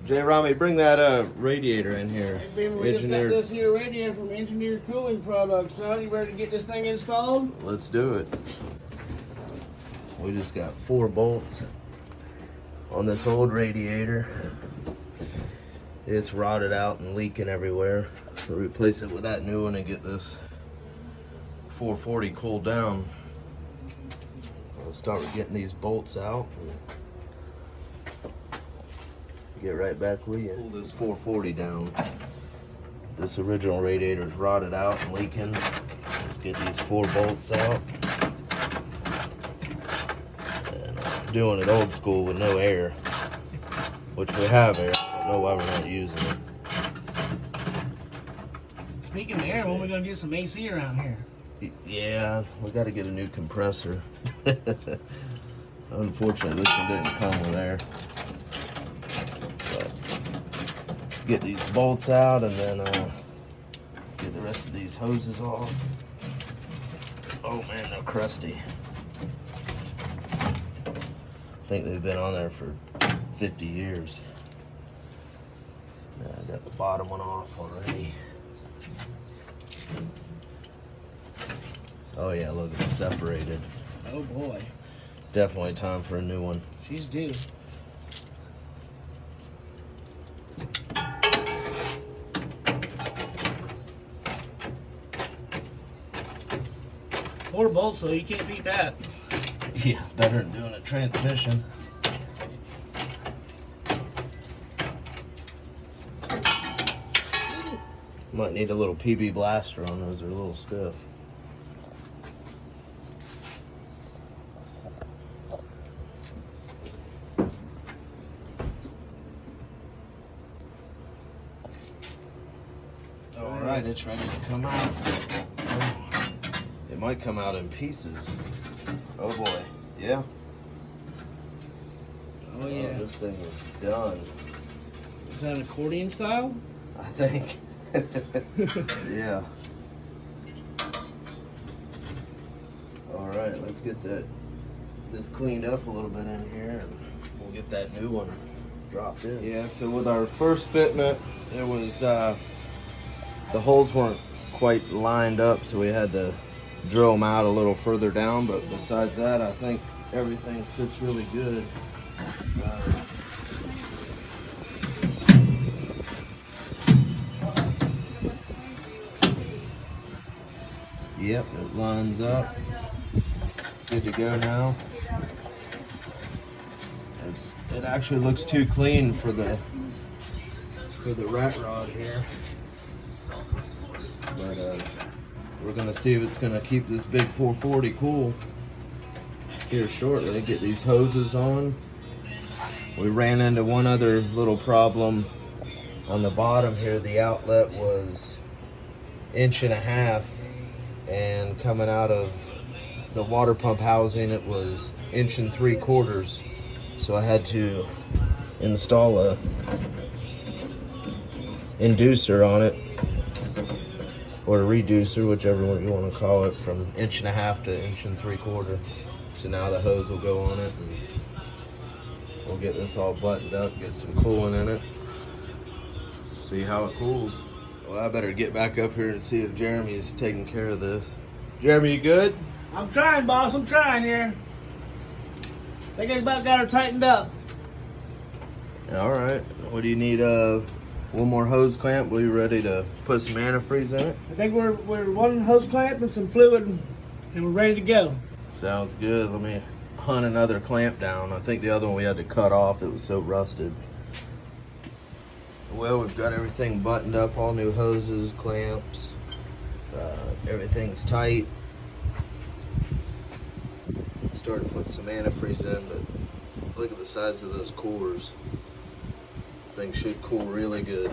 J. Rami, bring that radiator in here. Hey, Beamer, we just got this here radiator from Engineered Cooling Products, son. You ready to get this thing installed? Let's do it. We just got 4 bolts on this old radiator. It's rotted out and leaking everywhere. We'll replace it with that new one and get this 440 cooled down. Let's start with getting these bolts out. Get right back with you. Pull this 440 down. This original radiator is rotted out and leaking. Let's get these 4 bolts out. And I'm doing it old school with no air, which we have air. I don't know why we're not using it. Speaking of air, when are we gonna get some AC around here? Yeah, we got to get a new compressor. Unfortunately, this one didn't come with air. Get these bolts out and then get the rest of these hoses off. Oh man, they're crusty. I think they've been on there for 50 years. I got the bottom one off already. Oh yeah, look, it's separated. Oh boy. Definitely time for a new one. She's due. Four bolts, so you can't beat that. Yeah, better than doing a transmission. Might need a little PB blaster on those, they're a little stiff. Alright, it's ready to come out. It might come out in pieces. Oh boy, yeah. Oh yeah. This thing is done. Is that accordion style? I think. Yeah. Alright, let's get this cleaned up a little bit in here and we'll get that new one dropped in. Yeah, so with our first fitment, it was the holes weren't quite lined up, so we had to drill them out a little further down, but besides that, I think everything fits really good. Yep, it lines up. Good to go now. It actually looks too clean for the rat rod here. But we're gonna see if it's gonna keep this big 440 cool here shortly. Get these hoses on. We ran into one other little problem on the bottom here. The outlet was 1.5 inches, and coming out of the water pump housing it was 1.75 inches. So I had to install a inducer on it, or a reducer, whichever one you want to call it, from 1.5 inches to 1.75 inches. So now the hose will go on it and we'll get this all buttoned up, get some coolant in it, see how it cools. Well, I better get back up here and see if Jeremy is taking care of this. Jeremy, you good? I'm trying, boss. I'm trying here. I think I about got her tightened up. Alright. What do you need? One more hose clamp? Were you ready to put some antifreeze in it? I think we're one hose clamp and some fluid, and we're ready to go. Sounds good. Let me hunt another clamp down. I think the other one we had to cut off. It was so rusted. Well, we've got everything buttoned up, all new hoses, clamps. Everything's tight. Started to put some antifreeze in, but look at the size of those cores. This thing should cool really good.